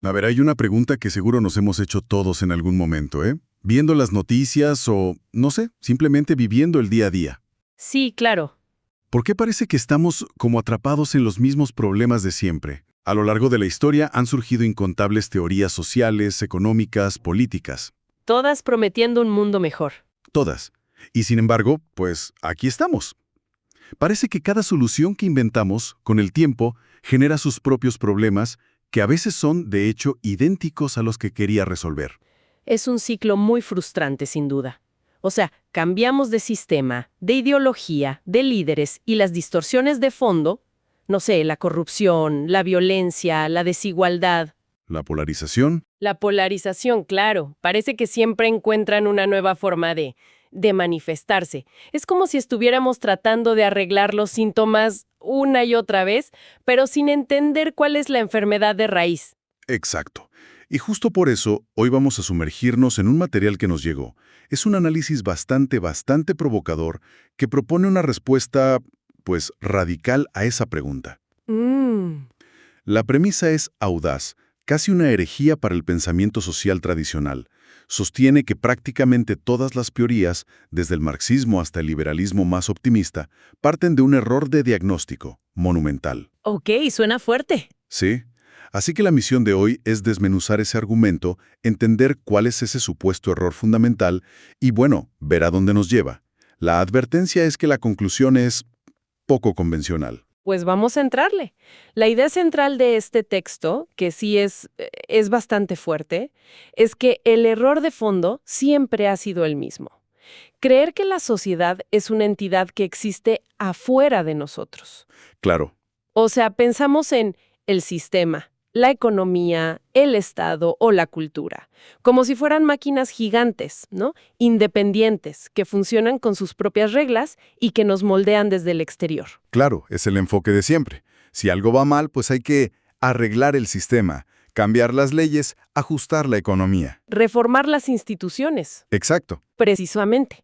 A ver, hay una pregunta que seguro nos hemos hecho todos en algún momento, ¿eh? Viendo las noticias o, no sé, simplemente viviendo el día a día. Sí, claro. ¿Por qué parece que estamos como atrapados en los mismos problemas de siempre? A lo largo de la historia han surgido incontables teorías sociales, económicas, políticas. Todas prometiendo un mundo mejor. Todas. Y sin embargo, pues aquí estamos. Parece que cada solución que inventamos, con el tiempo, genera sus propios problemas, que a veces son, de hecho, idénticos a los que quería resolver. Es un ciclo muy frustrante, sin duda. O sea, cambiamos de sistema, de ideología, de líderes y las distorsiones de fondo, no sé, la corrupción, la violencia, la desigualdad. La polarización. La polarización, claro. Parece que siempre encuentran una nueva forma de manifestarse. Es como si estuviéramos tratando de arreglar los síntomas una y otra vez, pero sin entender cuál es la enfermedad de raíz. Exacto. Y justo por eso, hoy vamos a sumergirnos en un material que nos llegó. Es un análisis bastante provocador que propone una respuesta, pues, radical a esa pregunta. La premisa es audaz, casi una herejía para el pensamiento social tradicional. Sostiene que prácticamente todas las teorías, desde el marxismo hasta el liberalismo más optimista, parten de un error de diagnóstico, monumental. Ok, suena fuerte. Sí. Así que la misión de hoy es desmenuzar ese argumento, entender cuál es ese supuesto error fundamental y, bueno, ver a dónde nos lleva. La advertencia es que la conclusión es poco convencional. Pues vamos a entrarle. La idea central de este texto, que sí es bastante fuerte, es que el error de fondo siempre ha sido el mismo. Creer que la sociedad es una entidad que existe afuera de nosotros. Claro. O sea, pensamos en el sistema, la economía, el Estado o la cultura, como si fueran máquinas gigantes, ¿no? Independientes, que funcionan con sus propias reglas y que nos moldean desde el exterior. Claro, es el enfoque de siempre. Si algo va mal, pues hay que arreglar el sistema, cambiar las leyes, ajustar la economía. Reformar las instituciones. Exacto. Precisamente.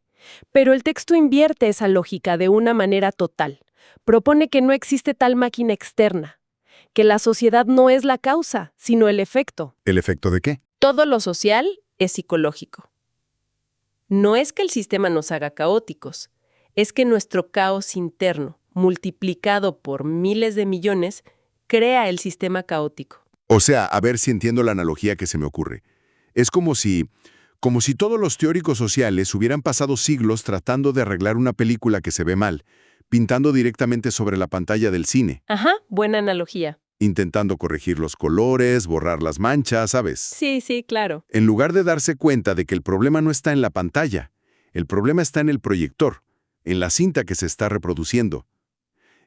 Pero el texto invierte esa lógica de una manera total. Propone que no existe tal máquina externa, que la sociedad no es la causa, sino el efecto. ¿El efecto de qué? Todo lo social es psicológico. No es que el sistema nos haga caóticos, es que nuestro caos interno, multiplicado por miles de millones, crea el sistema caótico. O sea, a ver si entiendo la analogía que se me ocurre. Es como si todos los teóricos sociales hubieran pasado siglos tratando de arreglar una película que se ve mal, pintando directamente sobre la pantalla del cine, Ajá, buena analogía. intentando corregir los colores, borrar las manchas, ¿sabes? Sí, claro. En lugar de darse cuenta de que el problema no está en la pantalla, el problema está en el proyector, en la cinta que se está reproduciendo.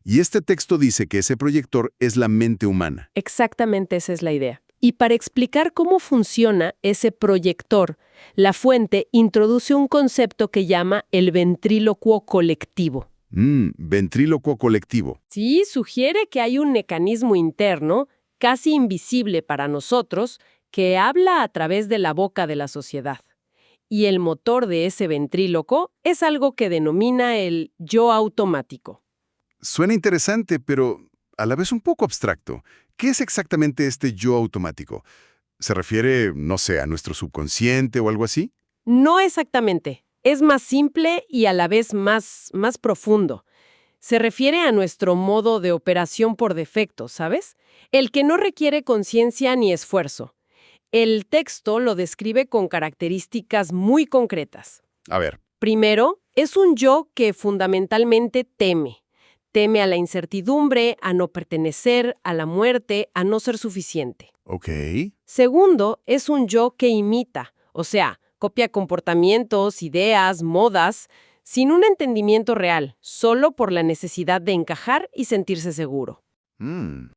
Y este texto dice que ese proyector es la mente humana. Exactamente esa es la idea. Y para explicar cómo funciona ese proyector, la fuente introduce un concepto que llama el ventrílocuo colectivo. Ventrílocuo colectivo. Sí, sugiere que hay un mecanismo interno, casi invisible para nosotros, que habla a través de la boca de la sociedad. Y el motor de ese ventríloco es algo que denomina el yo automático. Suena interesante, pero a la vez un poco abstracto. ¿Qué es exactamente este yo automático? ¿Se refiere, no sé, a nuestro subconsciente o algo así? No exactamente. Es más simple y a la vez más profundo. Se refiere a nuestro modo de operación por defecto, ¿sabes? El que no requiere conciencia ni esfuerzo. El texto lo describe con características muy concretas. A ver. Primero, es un yo que fundamentalmente teme. Teme a la incertidumbre, a no pertenecer, a la muerte, a no ser suficiente. Ok. Segundo, es un yo que imita, o sea, copia comportamientos, ideas, modas, sin un entendimiento real, solo por la necesidad de encajar y sentirse seguro.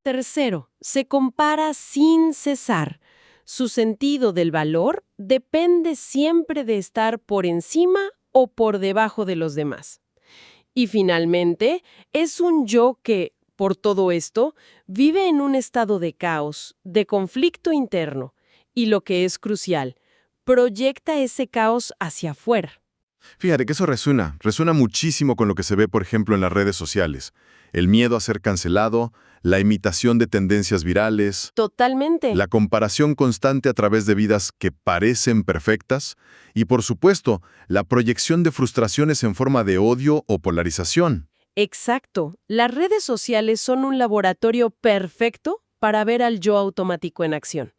Tercero, se compara sin cesar. Su sentido del valor depende siempre de estar por encima o por debajo de los demás. Y finalmente, es un yo que, por todo esto, vive en un estado de caos, de conflicto interno, y lo que es crucial, proyecta ese caos hacia afuera. Fíjate que eso resuena muchísimo con lo que se ve, por ejemplo, en las redes sociales. El miedo a ser cancelado, la imitación de tendencias virales, Totalmente. la comparación constante a través de vidas que parecen perfectas y, por supuesto, la proyección de frustraciones en forma de odio o polarización. Exacto. Las redes sociales son un laboratorio perfecto para ver al yo automático en acción.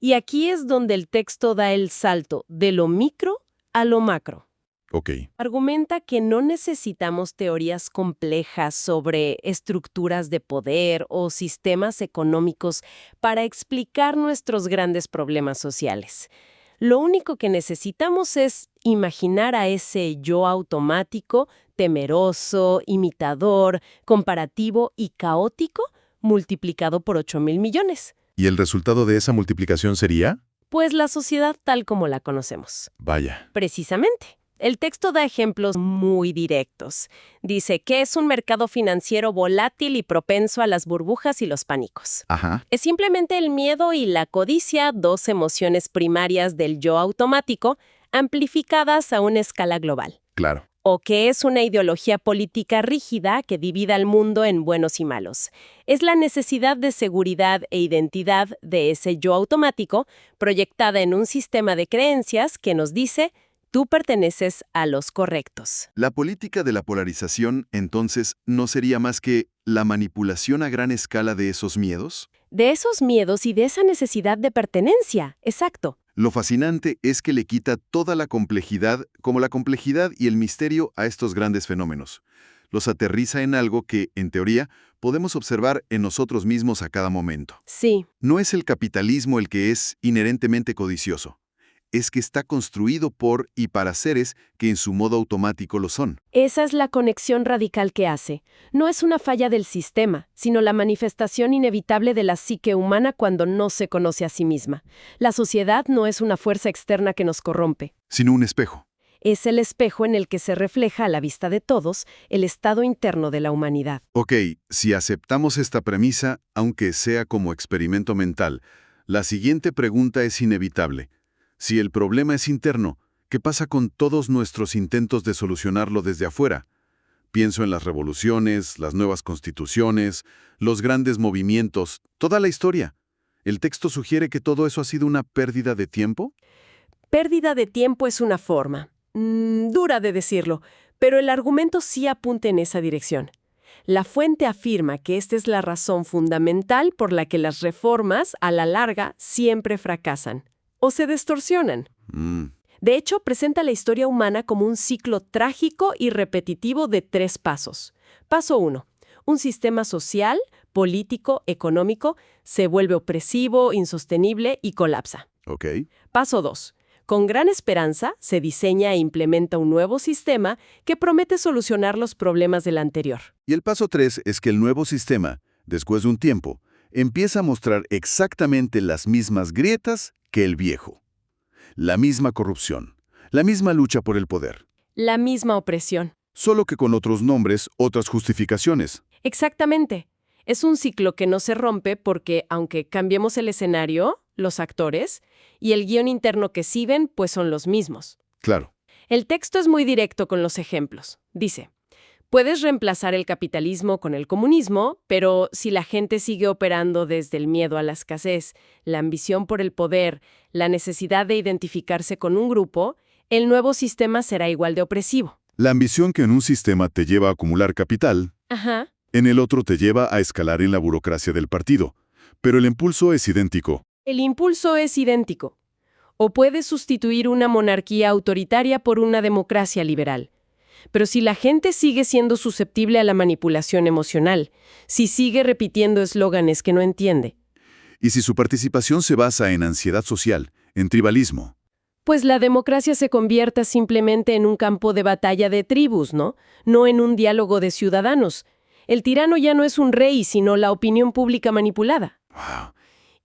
Y aquí es donde el texto da el salto de lo micro a lo macro. Ok. Argumenta que no necesitamos teorías complejas sobre estructuras de poder o sistemas económicos para explicar nuestros grandes problemas sociales. Lo único que necesitamos es imaginar a ese yo automático, temeroso, imitador, comparativo y caótico multiplicado por 8,000 millones. ¿Y el resultado de esa multiplicación sería? Pues la sociedad tal como la conocemos. Vaya. Precisamente. El texto da ejemplos muy directos. Dice que es un mercado financiero volátil y propenso a las burbujas y los pánicos. Ajá. Es simplemente el miedo y la codicia, dos emociones primarias del yo automático, amplificadas a una escala global. Claro. O que es una ideología política rígida que divida al mundo en buenos y malos. Es la necesidad de seguridad e identidad de ese yo automático proyectada en un sistema de creencias que nos dice: tú perteneces a los correctos. La política de la polarización, entonces, ¿no sería más que la manipulación a gran escala de esos miedos? De esos miedos y de esa necesidad de pertenencia, exacto. Lo fascinante es que le quita toda la complejidad, como la complejidad y el misterio a estos grandes fenómenos. Los aterriza en algo que, en teoría, podemos observar en nosotros mismos a cada momento. Sí, No es el capitalismo el que es inherentemente codicioso. Es que está construido por y para seres que en su modo automático lo son. esa es la conexión radical que hace. No es una falla del sistema, sino la manifestación inevitable de la psique humana cuando no se conoce a sí misma. La sociedad no es una fuerza externa que nos corrompe. Sino un espejo. Es el espejo en el que se refleja a la vista de todos el estado interno de la humanidad. Ok, si aceptamos esta premisa, aunque sea como experimento mental, la siguiente pregunta es inevitable. Si el problema es interno, ¿qué pasa con todos nuestros intentos de solucionarlo desde afuera? Pienso en las revoluciones, las nuevas constituciones, los grandes movimientos, toda la historia. ¿El texto sugiere que todo eso ha sido una pérdida de tiempo? Pérdida de tiempo es una forma. Dura de decirlo, pero el argumento sí apunta en esa dirección. La fuente afirma que esta es la razón fundamental por la que las reformas, a la larga, siempre fracasan o se distorsionan. De hecho, presenta la historia humana como un ciclo trágico y repetitivo de 3 pasos. Paso 1. Un sistema social, político, económico se vuelve opresivo, insostenible y colapsa. Ok. Paso 2. Con gran esperanza, se diseña e implementa un nuevo sistema que promete solucionar los problemas del anterior. Y el paso 3 es que el nuevo sistema, después de un tiempo, empieza a mostrar exactamente las mismas grietas que el viejo. La misma corrupción, la misma lucha por el poder. La misma opresión. Solo que con otros nombres, otras justificaciones. Exactamente. Es un ciclo que no se rompe porque, aunque cambiemos el escenario, los actores, y el guión interno que siguen, pues son los mismos. Claro. El texto es muy directo con los ejemplos. Dice: puedes reemplazar el capitalismo con el comunismo, pero si la gente sigue operando desde el miedo a la escasez, la ambición por el poder, la necesidad de identificarse con un grupo, el nuevo sistema será igual de opresivo. La ambición que en un sistema te lleva a acumular capital, Ajá. en el otro te lleva a escalar en la burocracia del partido. Pero el impulso es idéntico. El impulso es idéntico. O puedes sustituir una monarquía autoritaria por una democracia liberal. Pero si la gente sigue siendo susceptible a la manipulación emocional, si sigue repitiendo eslóganes que no entiende, Y si su participación se basa en ansiedad social, en tribalismo, pues la democracia se convierta simplemente en un campo de batalla de tribus, ¿no? No en un diálogo de ciudadanos. El tirano ya no es un rey, sino la opinión pública manipulada. wow,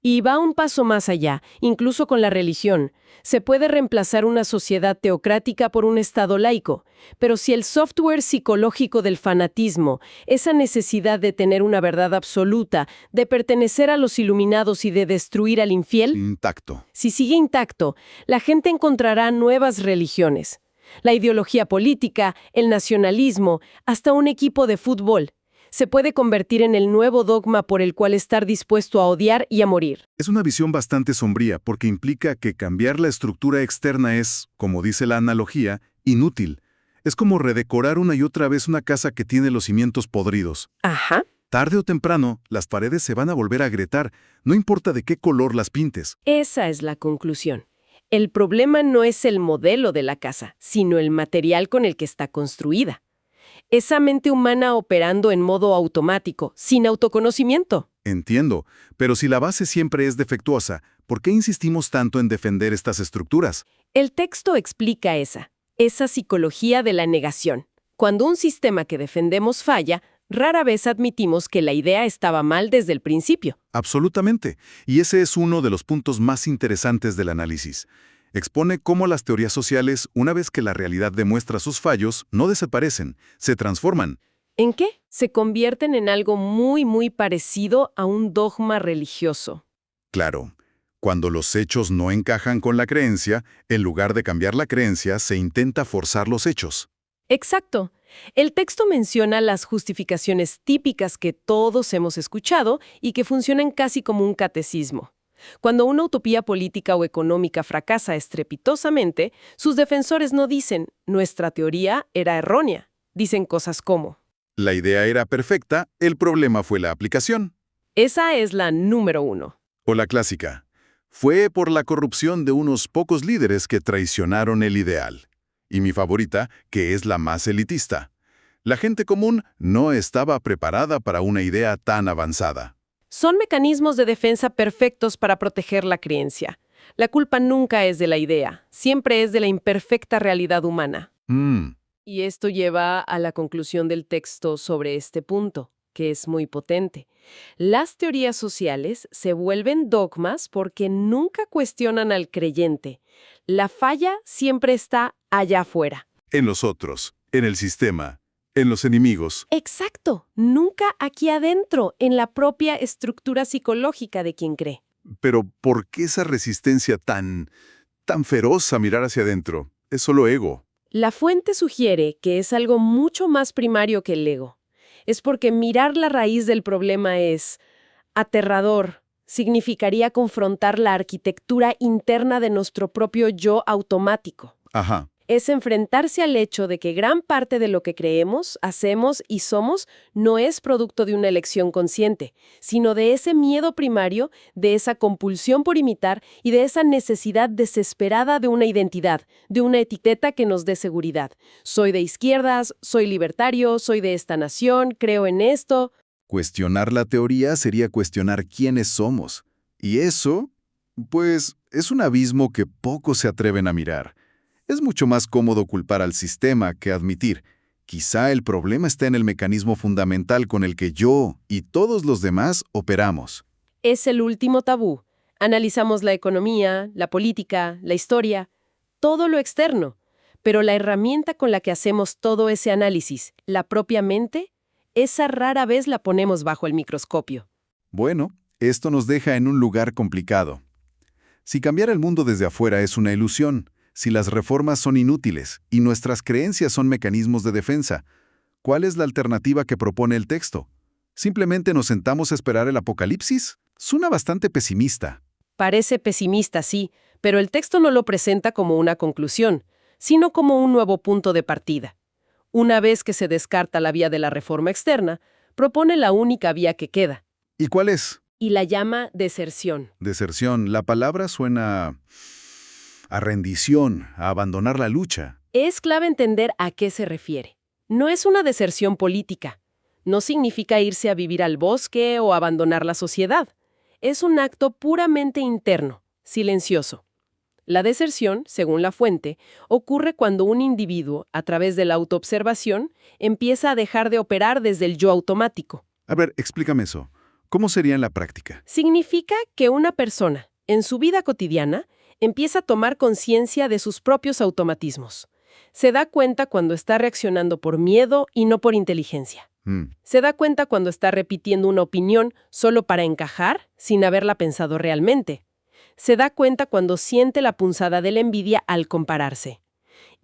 Y va un paso más allá, incluso con la religión. Se puede reemplazar una sociedad teocrática por un Estado laico, pero si el software psicológico del fanatismo, esa necesidad de tener una verdad absoluta, de pertenecer a los iluminados y de destruir al infiel, intacto. si sigue intacto, la gente encontrará nuevas religiones. La ideología política, el nacionalismo, hasta un equipo de fútbol, se puede convertir en el nuevo dogma por el cual estar dispuesto a odiar y a morir. Es una visión bastante sombría porque implica que cambiar la estructura externa es, como dice la analogía, inútil. Es como redecorar una y otra vez una casa que tiene los cimientos podridos. Ajá. Tarde o temprano, las paredes se van a volver a agrietar, no importa de qué color las pintes. Esa es la conclusión. El problema no es el modelo de la casa, sino el material con el que está construida. Esa mente humana operando en modo automático, sin autoconocimiento. Entiendo, pero si la base siempre es defectuosa, ¿por qué insistimos tanto en defender estas estructuras? El texto explica esa psicología de la negación. Cuando un sistema que defendemos falla, rara vez admitimos que la idea estaba mal desde el principio. Absolutamente, y ese es uno de los puntos más interesantes del análisis. Expone cómo las teorías sociales, una vez que la realidad demuestra sus fallos, no desaparecen, se transforman. ¿En qué? Se convierten en algo muy parecido a un dogma religioso. Claro, cuando los hechos no encajan con la creencia, en lugar de cambiar la creencia, se intenta forzar los hechos. Exacto. El texto menciona las justificaciones típicas que todos hemos escuchado y que funcionan casi como un catecismo. Cuando una utopía política o económica fracasa estrepitosamente, sus defensores no dicen, nuestra teoría era errónea. Dicen cosas como, La idea era perfecta, el problema fue la aplicación. esa es la número 1. O la clásica, fue por la corrupción de unos pocos líderes que traicionaron el ideal. Y mi favorita, que es la más elitista. La gente común no estaba preparada para una idea tan avanzada. Son mecanismos de defensa perfectos para proteger la creencia. La culpa nunca es de la idea, siempre es de la imperfecta realidad humana. Y esto lleva a la conclusión del texto sobre este punto, que es muy potente. Las teorías sociales se vuelven dogmas porque nunca cuestionan al creyente. La falla siempre está allá afuera. En los otros, en el sistema, en los enemigos. Exacto, nunca aquí adentro, en la propia estructura psicológica de quien cree. Pero ¿por qué esa resistencia tan feroz a mirar hacia adentro? Es solo ego. La fuente sugiere que es algo mucho más primario que el ego. Es porque mirar la raíz del problema es aterrador. Significaría confrontar la arquitectura interna de nuestro propio yo automático. Ajá. Es enfrentarse al hecho de que gran parte de lo que creemos, hacemos y somos no es producto de una elección consciente, sino de ese miedo primario, de esa compulsión por imitar y de esa necesidad desesperada de una identidad, de una etiqueta que nos dé seguridad. Soy de izquierdas, soy libertario, soy de esta nación, creo en esto. Cuestionar la teoría sería cuestionar quiénes somos. Y eso, pues, es un abismo que pocos se atreven a mirar. Es mucho más cómodo culpar al sistema que admitir, quizá el problema está en el mecanismo fundamental con el que yo y todos los demás operamos. Es el último tabú. Analizamos la economía, la política, la historia, todo lo externo. Pero la herramienta con la que hacemos todo ese análisis, la propia mente, esa rara vez la ponemos bajo el microscopio. Bueno, esto nos deja en un lugar complicado. Si cambiar el mundo desde afuera es una ilusión, si las reformas son inútiles y nuestras creencias son mecanismos de defensa, ¿cuál es la alternativa que propone el texto? ¿Simplemente nos sentamos a esperar el apocalipsis? Suena bastante pesimista. Parece pesimista, sí, pero el texto no lo presenta como una conclusión, sino como un nuevo punto de partida. Una vez que se descarta la vía de la reforma externa, propone la única vía que queda. ¿Y cuál es? Y la llama deserción. Deserción. La palabra suena a rendición, a abandonar la lucha. Es clave entender a qué se refiere. No es una deserción política. No significa irse a vivir al bosque o abandonar la sociedad. Es un acto puramente interno, silencioso. La deserción, según la fuente, ocurre cuando un individuo, a través de la autoobservación, empieza a dejar de operar desde el yo automático. A ver, explícame eso. ¿Cómo sería en la práctica? Significa que una persona, en su vida cotidiana, empieza a tomar conciencia de sus propios automatismos. Se da cuenta cuando está reaccionando por miedo y no por inteligencia. Se da cuenta cuando está repitiendo una opinión solo para encajar, sin haberla pensado realmente. Se da cuenta cuando siente la punzada de la envidia al compararse.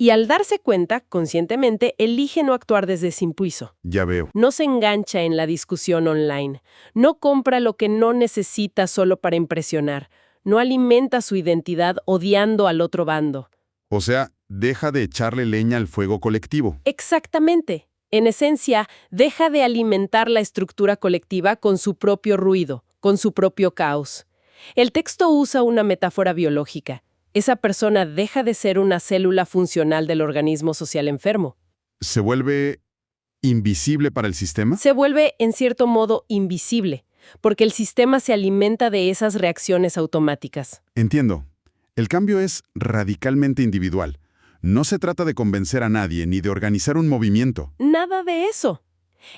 Y al darse cuenta, conscientemente, elige no actuar desde ese impulso. Ya veo. No se engancha en la discusión online. No compra lo que no necesita solo para impresionar. No alimenta su identidad odiando al otro bando. O sea, deja de echarle leña al fuego colectivo. Exactamente. En esencia, deja de alimentar la estructura colectiva con su propio ruido, con su propio caos. El texto usa una metáfora biológica. Esa persona deja de ser una célula funcional del organismo social enfermo. ¿Se vuelve invisible para el sistema? Se vuelve, en cierto modo, invisible, porque el sistema se alimenta de esas reacciones automáticas. Entiendo. El cambio es radicalmente individual. No se trata de convencer a nadie ni de organizar un movimiento. Nada de eso.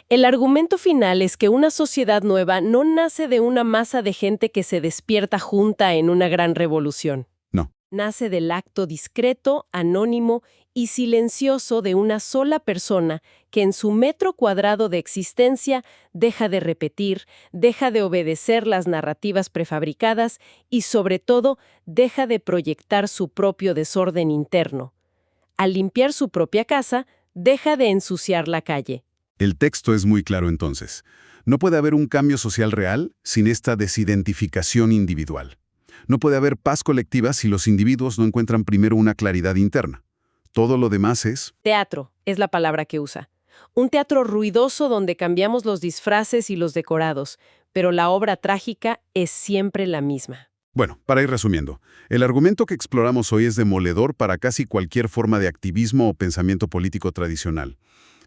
El argumento final es que una sociedad nueva no nace de una masa de gente que se despierta junta en una gran revolución. No. Nace del acto discreto, anónimo y silencioso de una sola persona que en su metro cuadrado de existencia deja de repetir, deja de obedecer las narrativas prefabricadas y, sobre todo, deja de proyectar su propio desorden interno. Al limpiar su propia casa, deja de ensuciar la calle. El texto es muy claro entonces. No puede haber un cambio social real sin esta desidentificación individual. No puede haber paz colectiva si los individuos no encuentran primero una claridad interna. Todo lo demás es... Teatro es la palabra que usa. Un teatro ruidoso donde cambiamos los disfraces y los decorados, pero la obra trágica es siempre la misma. Bueno, para ir resumiendo, el argumento que exploramos hoy es demoledor para casi cualquier forma de activismo o pensamiento político tradicional.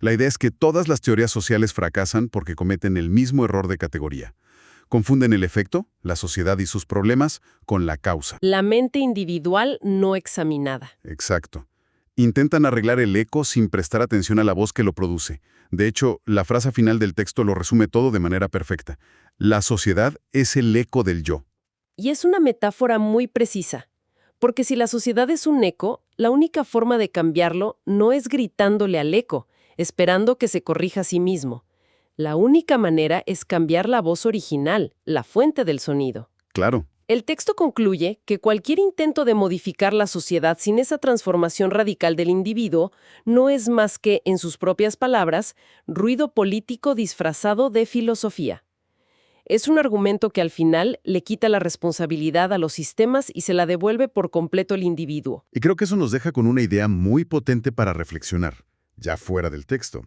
La idea es que todas las teorías sociales fracasan porque cometen el mismo error de categoría. Confunden el efecto, la sociedad y sus problemas, con la causa. La mente individual no examinada. Exacto. Intentan arreglar el eco sin prestar atención a la voz que lo produce. De hecho, la frase final del texto lo resume todo de manera perfecta. La sociedad es el eco del yo. Y es una metáfora muy precisa, porque si la sociedad es un eco, la única forma de cambiarlo no es gritándole al eco, esperando que se corrija a sí mismo. La única manera es cambiar la voz original, la fuente del sonido. Claro. El texto concluye que cualquier intento de modificar la sociedad sin esa transformación radical del individuo no es más que, en sus propias palabras, ruido político disfrazado de filosofía. Es un argumento que al final le quita la responsabilidad a los sistemas y se la devuelve por completo al individuo. Y creo que eso nos deja con una idea muy potente para reflexionar, ya fuera del texto.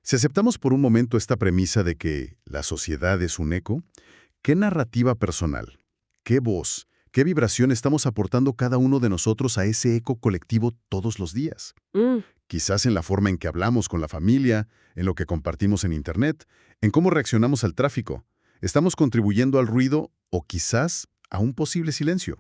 Si aceptamos por un momento esta premisa de que la sociedad es un eco, ¿qué narrativa personal, qué voz, qué vibración estamos aportando cada uno de nosotros a ese eco colectivo todos los días? Quizás en la forma en que hablamos con la familia, en lo que compartimos en Internet, en cómo reaccionamos al tráfico. ¿Estamos contribuyendo al ruido o quizás a un posible silencio?